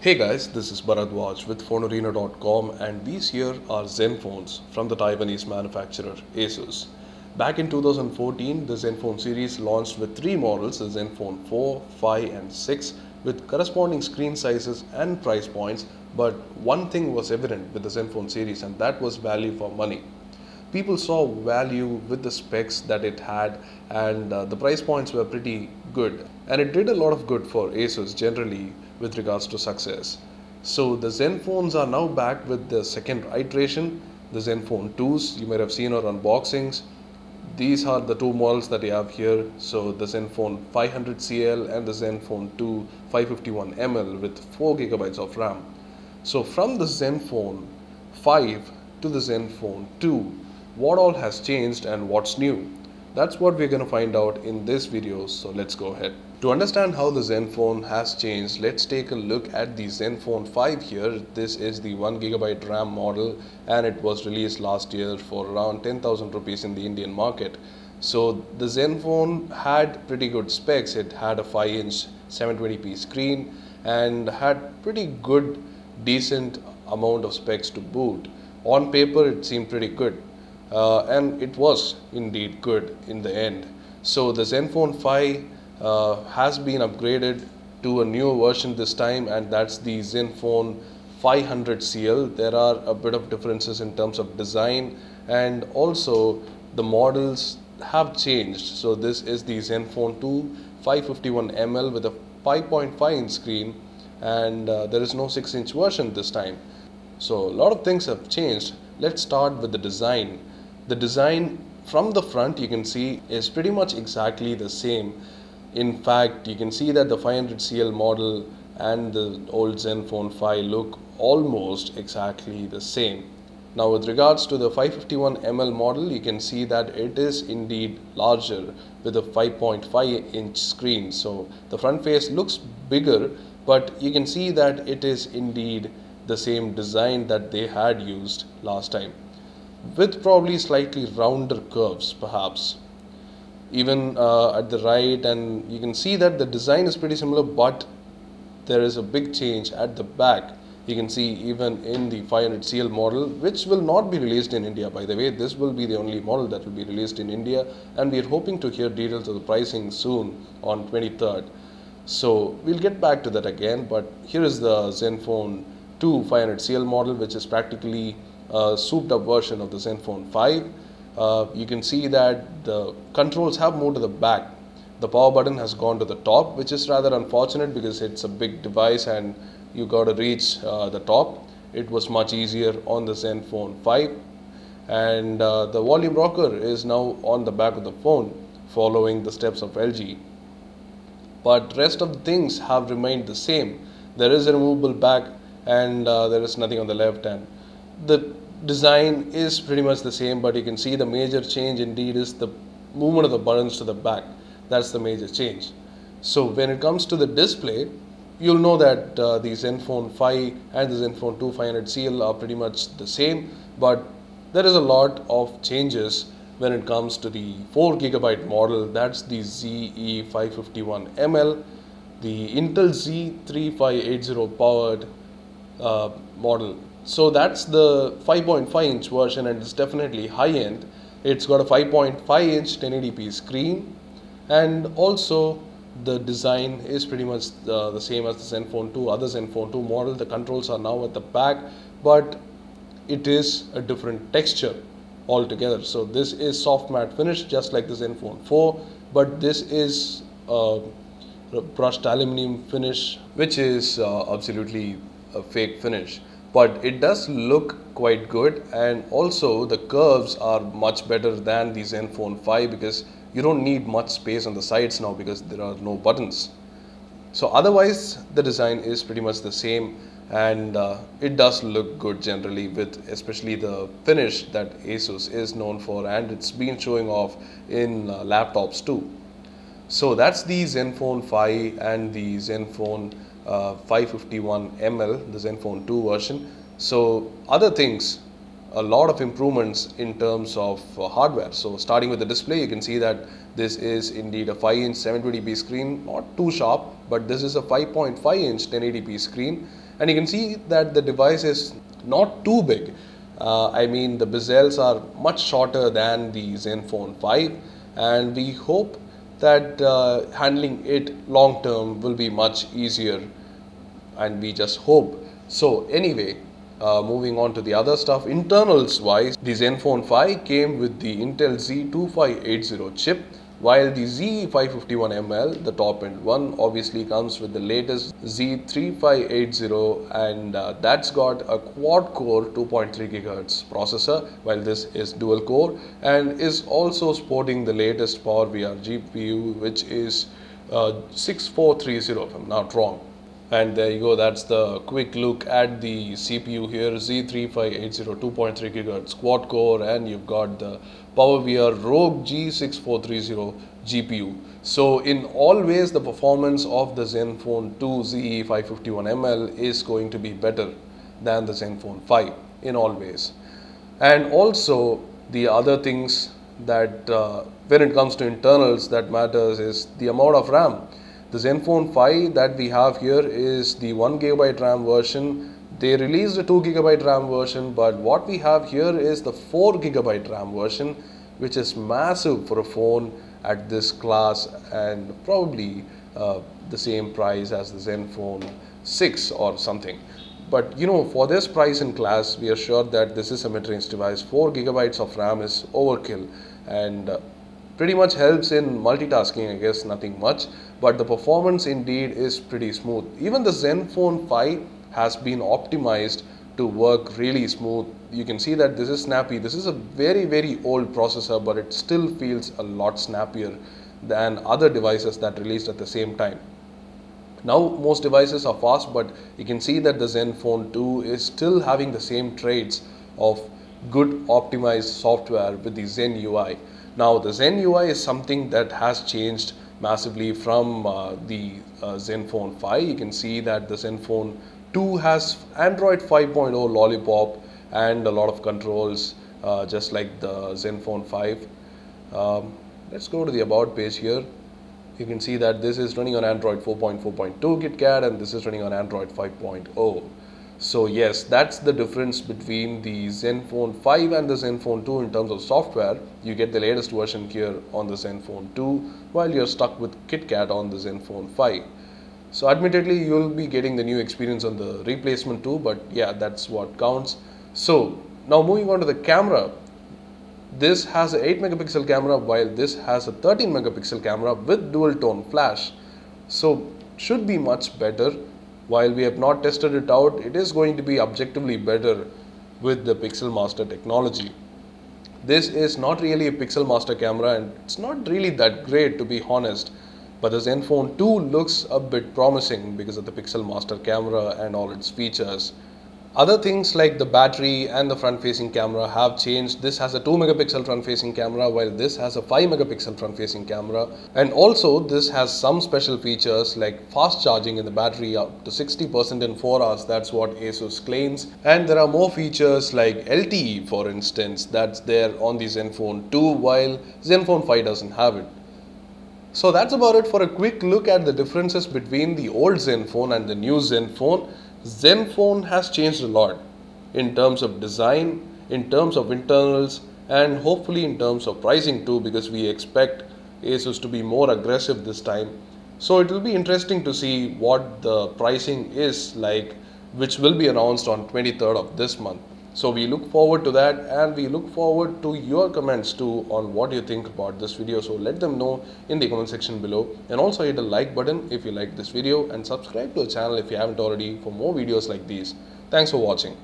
Hey guys, this is Bharadwaj with phonearena.com and these here are Zenphones from the Taiwanese manufacturer ASUS. Back in 2014, the Zenfone series launched with three models, the Zenfone 4, 5 and 6 with corresponding screen sizes and price points, but one thing was evident with the Zenfone series and that was value for money. People saw value with the specs that it had and the price points were pretty good, and it did a lot of good for ASUS generally with regards to success. So the Zenphones are now back with the second iteration, the Zenfone 2s. You might have seen our unboxings. These are the two models that you have here. So the Zenfone 500CL and the Zenfone 2 551ml with 4GB of RAM. So from the Zenfone 5 to the Zenfone 2, what all has changed and what's new? That's what we're going to find out in this video, so let's go ahead. To understand how the Zenfone has changed, let's take a look at the Zenfone 5 here. This is the 1GB RAM model and it was released last year for around 10,000 rupees in the Indian market. So the Zenfone had pretty good specs. It had a 5-inch 720p screen and had pretty good, decent amount of specs to boot. On paper it seemed pretty good. And it was indeed good in the end. So the Zenfone 5 has been upgraded to a newer version this time, and that's the Zenfone 500CL. There are a bit of differences in terms of design, and also the models have changed. So this is the Zenfone 2 551ml with a 5.5-inch screen, and there is no 6-inch version this time. So a lot of things have changed. Let's start with the design. The design from the front, you can see, is pretty much exactly the same. In fact, you can see that the 500CL model and the old Zenfone 5 look almost exactly the same. Now with regards to the 551ml model, you can see that it is indeed larger with a 5.5-inch screen. So the front face looks bigger, but you can see that it is indeed the same design that they had used last time, with probably slightly rounder curves perhaps, even at the right, and you can see that the design is pretty similar, but there is a big change at the back. You can see even in the 500CL model, which will not be released in India, by the way. This will be the only model that will be released in India, and we are hoping to hear details of the pricing soon on 23rd. So we'll get back to that again, but here is the Zenfone 2 500CL model, which is practically a souped up version of the Zenfone 5. You can see that the controls have moved to the back. The power button has gone to the top, which is rather unfortunate because it's a big device and you got to reach the top. It was much easier on the Zenfone 5. And the volume rocker is now on the back of the phone, following the steps of LG. But rest of the things have remained the same. There is a removable back and there is nothing on the left, and the design is pretty much the same, but you can see the major change indeed is the movement of the buttons to the back. That's the major change. So when it comes to the display, you'll know that the Zenfone 5 and the Zenfone 2 500CL are pretty much the same, but there is a lot of changes when it comes to the 4GB model. That's the ZE551ml, the Intel Z3580 powered model. So that's the 5.5-inch version, and it's definitely high-end. It's got a 5.5-inch 1080p screen, and also the design is pretty much the same as the Zenfone 2, other Zenfone 2 model. The controls are now at the back, but it is a different texture altogether. So this is soft matte finish, just like the Zenfone 4, but this is brushed aluminum finish, which is absolutely a fake finish, but it does look quite good. And also the curves are much better than the Zenfone 5 because you don't need much space on the sides now because there are no buttons. So otherwise the design is pretty much the same, and it does look good generally, with especially the finish that ASUS is known for, and it's been showing off in laptops too. So that's the Zenfone 5 and the Zenfone 551ml, the Zenfone 2 version. So other things, a lot of improvements in terms of hardware. So starting with the display, you can see that this is indeed a 5-inch 720p screen, not too sharp, but this is a 5.5-inch 1080p screen, And you can see that the device is not too big. I mean, the bezels are much shorter than the Zenfone 5, and we hope that handling it long term will be much easier, and we just hope. So anyway, moving on to the other stuff, internals wise, the Zenfone 5 came with the Intel Z2580 chip, while the Z551ML, the top end one, obviously comes with the latest Z3580, and that's got a quad core 2.3 GHz processor, while this is dual core, and is also sporting the latest PowerVR GPU, which is 6430 if I'm not wrong. And there you go, that's the quick look at the CPU here, Z3580 2.3 GHz quad core, and you've got the PowerVR Rogue G6430 GPU. So in all ways, the performance of the Zenfone 2 ZE551ML is going to be better than the Zenfone 5 in all ways. And also the other things that when it comes to internals that matters is the amount of RAM. The Zenfone 5 that we have here is the 1GB RAM version. They released a 2GB RAM version, but what we have here is the 4GB RAM version, which is massive for a phone at this class, and probably the same price as the Zenfone 6 or something. But you know, for this price and class, we are sure that this is a mid-range device. 4GB of RAM is overkill, and pretty much helps in multitasking, I guess, nothing much. But the performance indeed is pretty smooth. Even the Zenfone 5 has been optimized to work really smooth. You can see that this is snappy. This is a very old processor, but it still feels a lot snappier than other devices that released at the same time. Now most devices are fast, but you can see that the Zenfone 2 is still having the same traits of good optimized software with the Zen UI. Now the Zen UI is something that has changed massively from the Zenfone 5. You can see that the Zenfone 2 has Android 5.0 Lollipop and a lot of controls just like the Zenfone 5. Let's go to the about page here. You can see that this is running on Android 4.4.2 KitKat, and this is running on Android 5.0. So yes, that's the difference between the Zenfone 5 and the Zenfone 2 in terms of software. You get the latest version here on the Zenfone 2, while you're stuck with KitKat on the Zenfone 5. So admittedly, you'll be getting the new experience on the replacement too, but yeah, that's what counts. So now moving on to the camera. This has an 8 megapixel camera, while this has a 13 megapixel camera with dual tone flash. So should be much better. While we have not tested it out, it is going to be objectively better with the Pixel Master technology. This is not really a Pixel Master camera, and it's not really that great, to be honest. But the Zenfone 2 looks a bit promising because of the Pixel Master camera and all its features. Other things like the battery and the front-facing camera have changed. This has a 2 megapixel front-facing camera, while this has a 5 megapixel front-facing camera. And also this has some special features like fast charging in the battery up to 60% in 4 hours. That's what ASUS claims. And there are more features like LTE, for instance, that's there on the Zenfone 2, while Zenfone 5 doesn't have it. So that's about it for a quick look at the differences between the old Zenfone and the new Zenfone. Zenfone has changed a lot in terms of design, in terms of internals, and hopefully in terms of pricing too, because we expect ASUS to be more aggressive this time. So it will be interesting to see what the pricing is like, which will be announced on 23rd of this month. So we look forward to that, and we look forward to your comments too on what you think about this video. So let them know in the comment section below, and also hit the like button if you like this video, and subscribe to the channel if you haven't already for more videos like these. Thanks for watching.